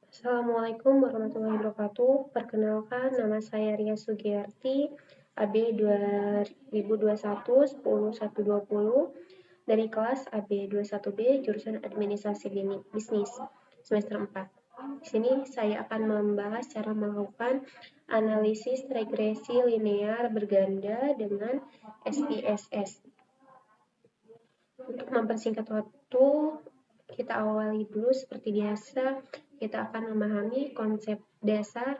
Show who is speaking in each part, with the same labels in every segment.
Speaker 1: Assalamualaikum warahmatullahi wabarakatuh. Perkenalkan, nama saya Ria Sugiyarti, AB 2021 10120 dari kelas AB 21B jurusan Administrasi Bisnis semester 4. Di sini saya akan membahas cara melakukan analisis regresi linear berganda dengan SPSS. Untuk mempersingkat waktu, kita awali dulu seperti biasa. Kita akan memahami konsep dasar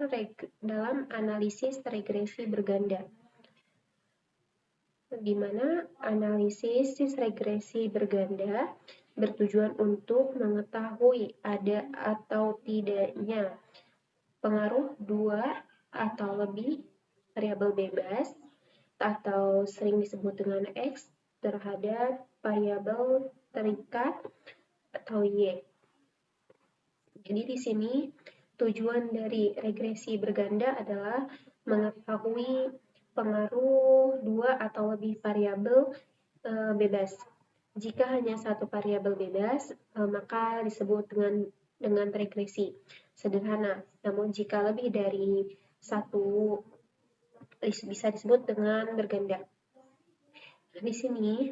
Speaker 1: dalam analisis regresi berganda, di mana analisis regresi berganda bertujuan untuk mengetahui ada atau tidaknya pengaruh dua atau lebih variabel bebas atau sering disebut dengan X terhadap variabel terikat atau Y. Jadi di sini tujuan dari regresi berganda adalah mengetahui pengaruh dua atau lebih variabel bebas. Jika hanya satu variabel bebas, maka disebut dengan regresi sederhana. Namun jika lebih dari satu, bisa disebut dengan berganda. Di sini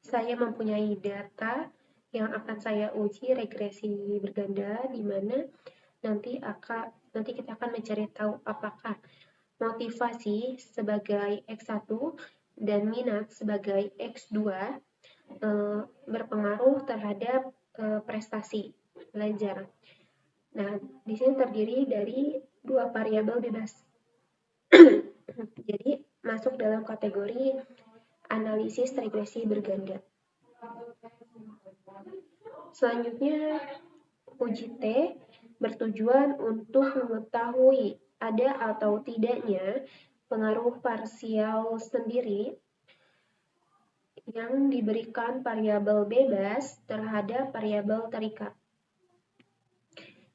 Speaker 1: saya mempunyai data yang akan saya uji regresi berganda, di mana nanti kita akan mencari tahu apakah motivasi sebagai X1 dan minat sebagai X2 berpengaruh terhadap prestasi belajar. Nah, di sini terdiri dari dua variabel bebas. Jadi masuk dalam kategori analisis regresi berganda. Selanjutnya, uji T bertujuan untuk mengetahui ada atau tidaknya pengaruh parsial sendiri yang diberikan variabel bebas terhadap variabel terikat.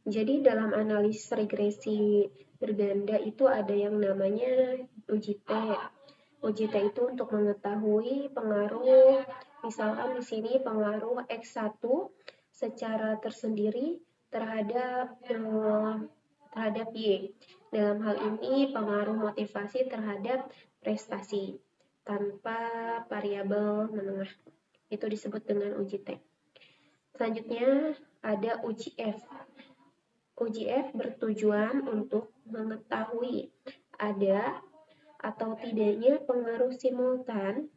Speaker 1: Jadi dalam analisis regresi berganda itu ada yang namanya uji T. Uji T itu untuk mengetahui pengaruh, misalkan di sini pengaruh X1 secara tersendiri terhadap Y. Dalam hal ini pengaruh motivasi terhadap prestasi tanpa variabel menengah. Itu disebut dengan uji T. Selanjutnya ada uji F. Uji F bertujuan untuk mengetahui ada atau tidaknya pengaruh simultan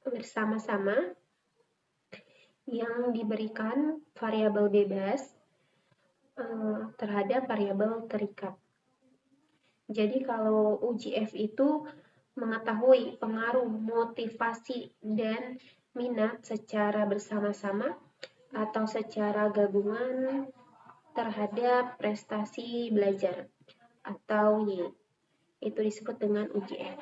Speaker 1: bersama-sama yang diberikan variabel bebas terhadap variabel terikat. Jadi kalau uji F itu mengetahui pengaruh motivasi dan minat secara bersama-sama atau secara gabungan terhadap prestasi belajar atau Y. Itu disebut dengan uji F.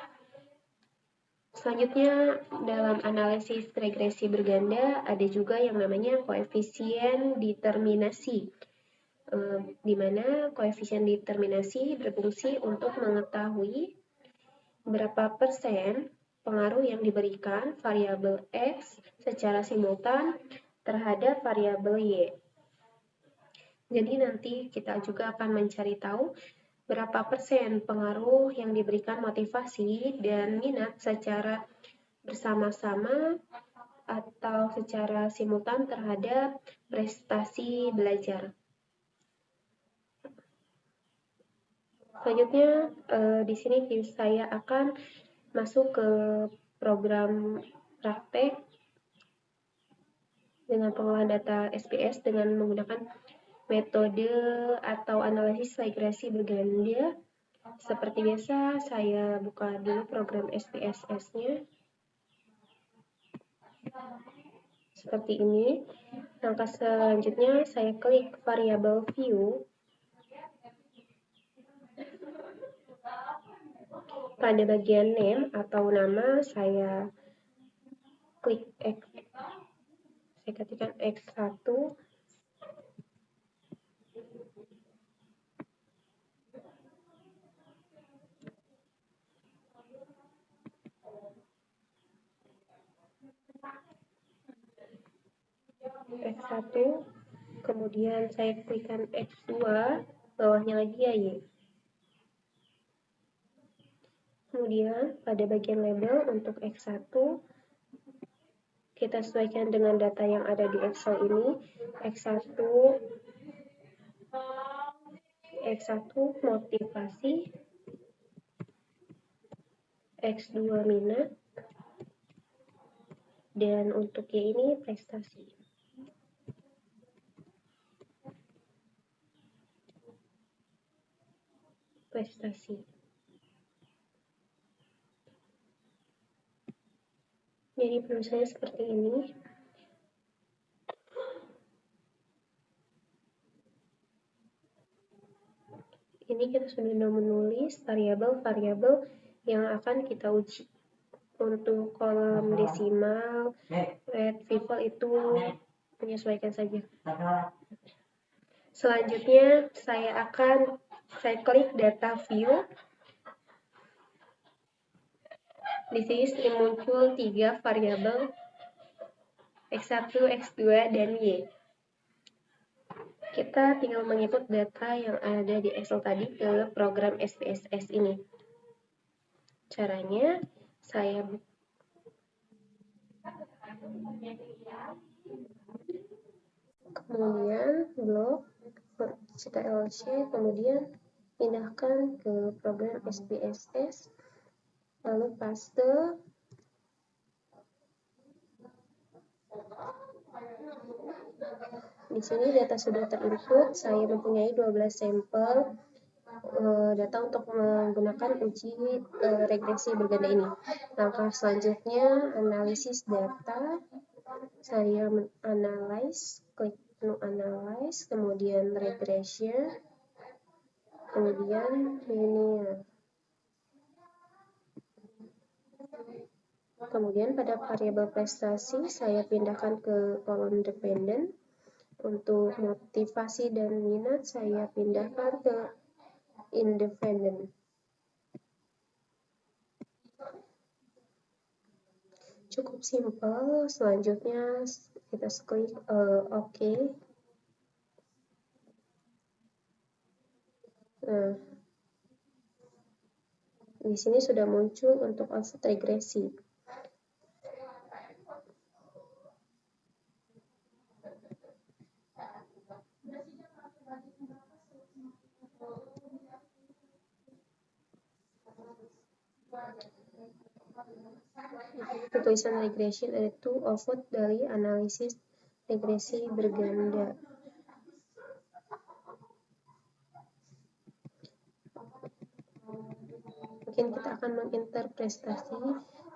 Speaker 1: Selanjutnya, dalam analisis regresi berganda ada juga yang namanya koefisien determinasi, di mana koefisien determinasi berfungsi untuk mengetahui berapa persen pengaruh yang diberikan variabel X secara simultan terhadap variabel Y. Jadi nanti kita juga akan mencari tahu berapa persen pengaruh yang diberikan motivasi dan minat secara bersama-sama atau secara simultan terhadap prestasi belajar. Selanjutnya, di sini saya akan masuk ke program praktek dengan pengolahan data SPS dengan menggunakan metode atau analisis regresi berganda. Seperti biasa, saya buka dulu program SPSS-nya. Seperti ini. Langkah selanjutnya, saya klik variabel view. Pada bagian name atau nama, saya klik X. Saya ketikkan X1. X1, kemudian saya klikkan X2, bawahnya lagi ya Y. Kemudian pada bagian label untuk X1, kita sesuaikan dengan data yang ada di Excel ini. X1 motivasi, X2 minat, dan untuk Y ini prestasi. Jadi penulisannya seperti ini. Ini kita sudah menulis variabel-variabel yang akan kita uji. Untuk kolom desimal, red people itu menyesuaikan saja. Selanjutnya saya klik data view. Di sini muncul 3 variabel X1, X2, dan Y. Kita tinggal menginput data yang ada di Excel tadi ke program SPSS ini. Caranya, saya kemudian blok CTRL-C, kemudian pindahkan ke program SPSS, lalu paste. Di sini data sudah terinput, saya mempunyai 12 sampel data untuk menggunakan uji regresi berganda ini. Langkah selanjutnya, analisis data. Saya klik menu analyze, kemudian regression, kemudian linear. Kemudian pada variabel prestasi, saya pindahkan ke kolom dependent. Untuk motivasi dan minat, saya pindahkan ke independent. Cukup simpel. Selanjutnya kita klik OK. Nah, di sini sudah muncul untuk output regresi. Tulisan regression itu output dari analisis regresi berganda. Mungkin kita akan menginterpretasi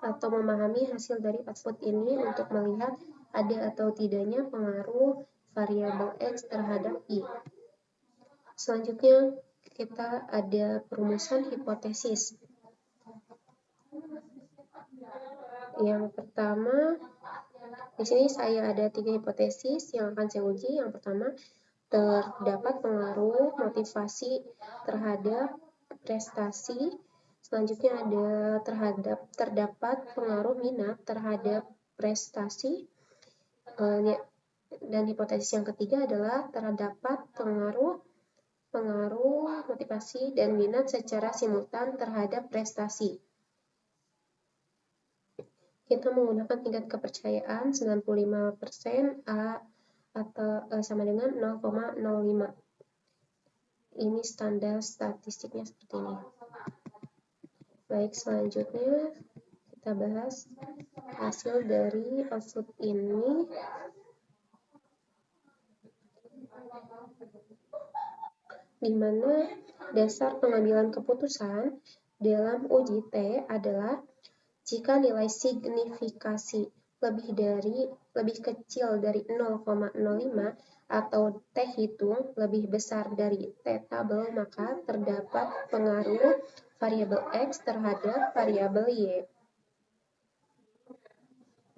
Speaker 1: atau memahami hasil dari output ini untuk melihat ada atau tidaknya pengaruh variabel X terhadap Y. Selanjutnya kita ada perumusan hipotesis. Yang pertama, di sini saya ada 3 hipotesis yang akan saya uji. Yang pertama, terdapat pengaruh motivasi terhadap prestasi. Selanjutnya ada terdapat pengaruh minat terhadap prestasi. Dan hipotesis yang ketiga adalah terdapat pengaruh motivasi dan minat secara simultan terhadap prestasi. Kita menggunakan tingkat kepercayaan 95% A atau sama dengan 0,05. Ini standar statistiknya seperti ini. Baik, selanjutnya kita bahas hasil dari output ini. Di mana dasar pengambilan keputusan dalam uji T adalah jika nilai signifikasi lebih kecil dari 0,05 atau T hitung lebih besar dari T tabel, maka terdapat pengaruh variabel X terhadap variabel Y.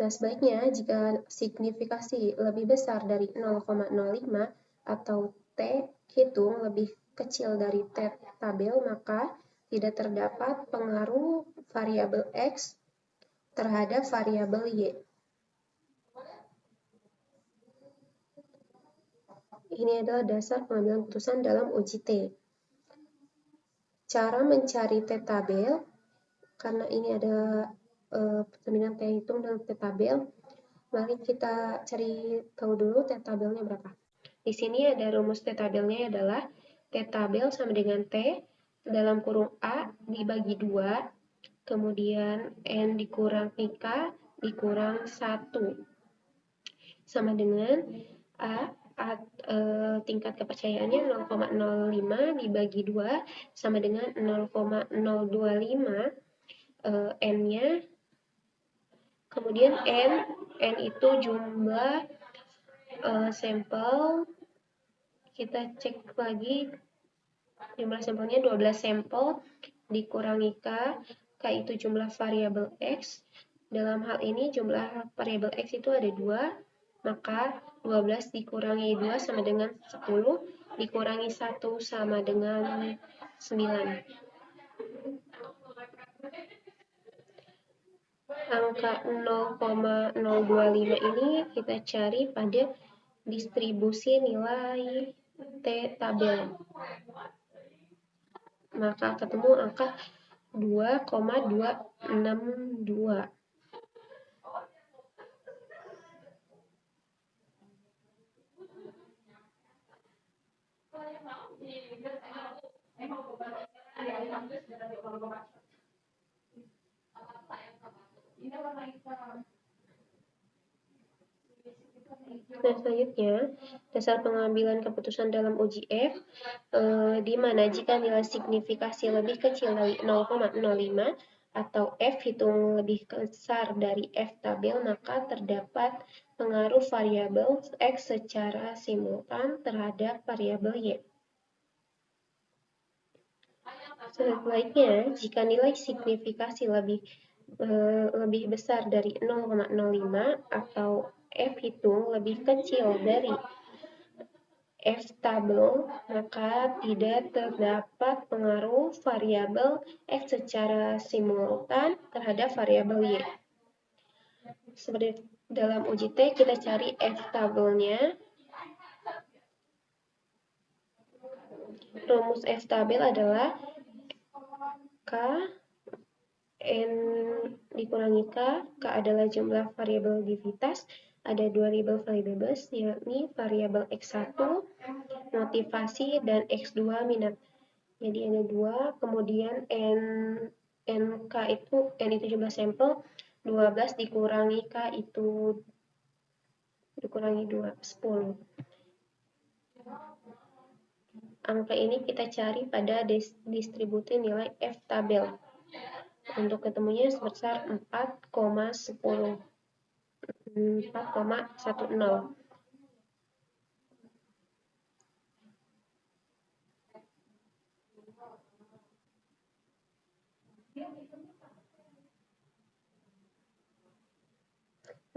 Speaker 1: Nah, sebaiknya jika signifikasi lebih besar dari 0,05 atau T hitung lebih kecil dari T tabel, maka tidak terdapat pengaruh variabel X terhadap variabel Y. ini adalah dasar pengambilan keputusan dalam uji T. Cara mencari T-tabel, karena ini ada pertandingan T hitung dan T-tabel, mari kita cari tahu dulu T-tabelnya berapa. Di sini ada rumus T-tabelnya adalah T-tabel sama dengan T dalam kurung A dibagi 2, kemudian N dikurang K dikurang 1. Sama dengan tingkat kepercayaannya 0,05 dibagi 2 sama dengan 0,025, N-nya, kemudian N itu jumlah sampel, kita cek lagi jumlah sampelnya 12 sampel dikurangi K itu jumlah variabel X. Dalam hal ini jumlah variabel X itu ada 2, maka 12 dikurangi 2 sama dengan 10, dikurangi 1 sama dengan 9. Angka 0,025 ini kita cari pada distribusi nilai T-tabel. Maka ketemu angka 2,262. Nah, selanjutnya, dasar pengambilan keputusan dalam uji F, di mana jika nilai signifikasi lebih kecil dari 0,05 atau F hitung lebih besar dari F tabel, maka terdapat pengaruh variabel X secara simultan terhadap variabel Y. Sebaliknya, jika nilai signifikasi lebih besar dari 0,05 atau F hitung lebih kecil dari F tabel, maka tidak terdapat pengaruh variabel X secara simultan terhadap variabel Y. Seperti dalam uji T, kita cari F tabelnya. Rumus F tabel adalah K N dikurangi K adalah jumlah variabel aktivitas, ada 2 label variables, yakni variabel X1 motivasi dan X2 minat. Jadi ada 2, kemudian NK itu N itu jumlah sampel, 12 dikurangi K itu dikurangi 2, 10. Angka ini kita cari pada distribusi nilai F tabel. Untuk ketemunya sebesar 4,10. 4,10.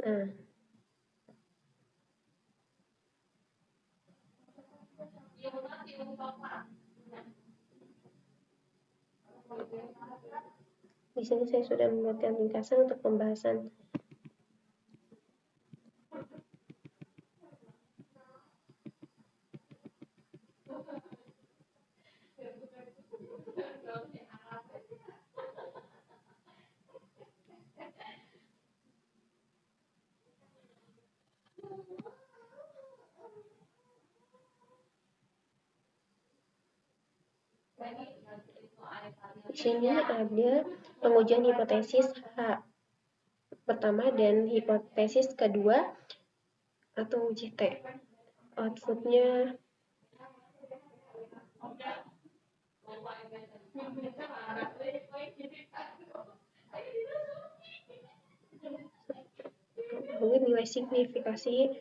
Speaker 1: Nah, di sini saya sudah membuatkan ringkasan untuk pembahasan. Di sini ada pengujian hipotesis H pertama dan hipotesis kedua atau uji T. Outputnya nilai signifikasi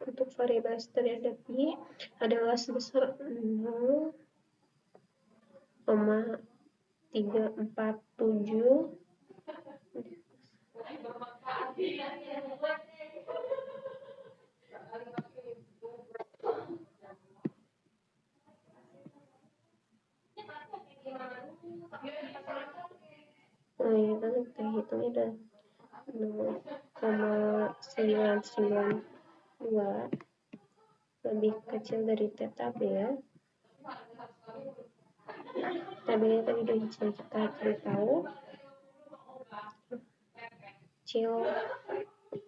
Speaker 1: untuk variabel terhadap Y adalah sebesar 0,347. Kita hitungnya udah 0,992 lebih kecil dari T tabel. Tabelnya tadi udah kita cari tahu.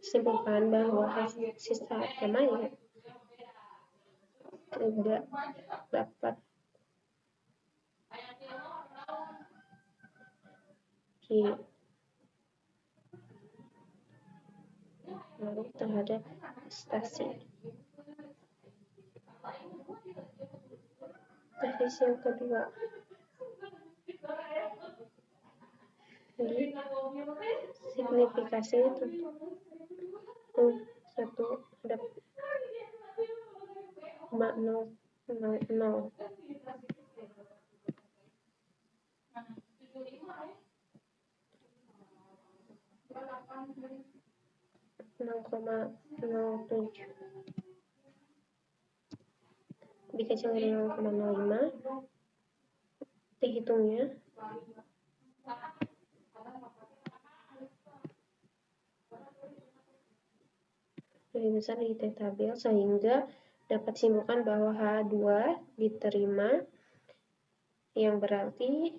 Speaker 1: Simpulkan bahwa sisa namanya tidak dapat dipengaruhi terhadap prestasi. Teknis yang kedua, jadi signifikasi itu satu ada 0,000 0,07 lebih kecil dari 0,05. Dihitungnya lebih besar dari T tabel, sehingga dapat disimpulkan bahwa H2 diterima, yang berarti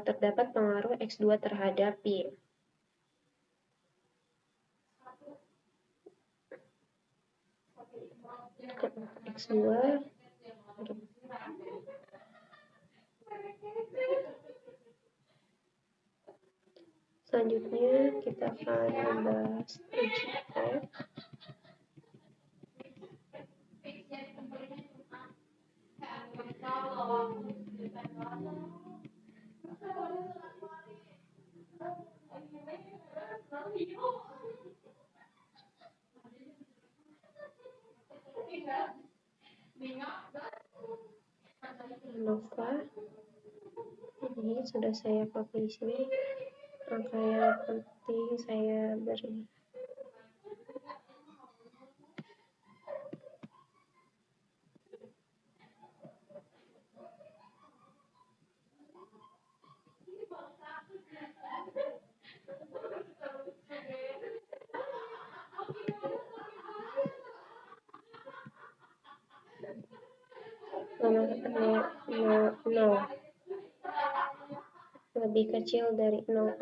Speaker 1: terdapat pengaruh X2 terhadap Y. X2 selanjutnya kita akan membahas UGF. ANOVA ini sudah saya copy di sini. Angka yang penting saya beri. Lebih kecil dari 0,05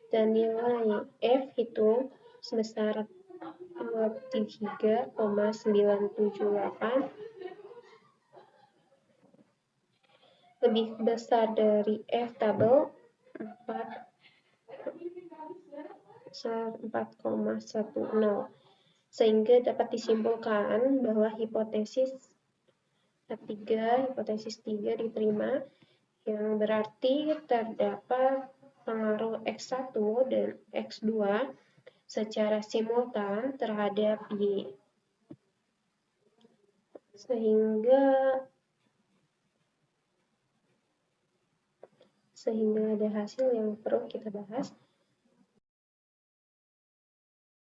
Speaker 1: dan nilai F hitung sebesar 23,978 lebih besar dari F tabel 4,10, sehingga dapat disimpulkan bahwa hipotesis 3 diterima, yang berarti terdapat pengaruh X1 dan X2 secara simultan terhadap Y, sehingga ada hasil yang perlu kita bahas.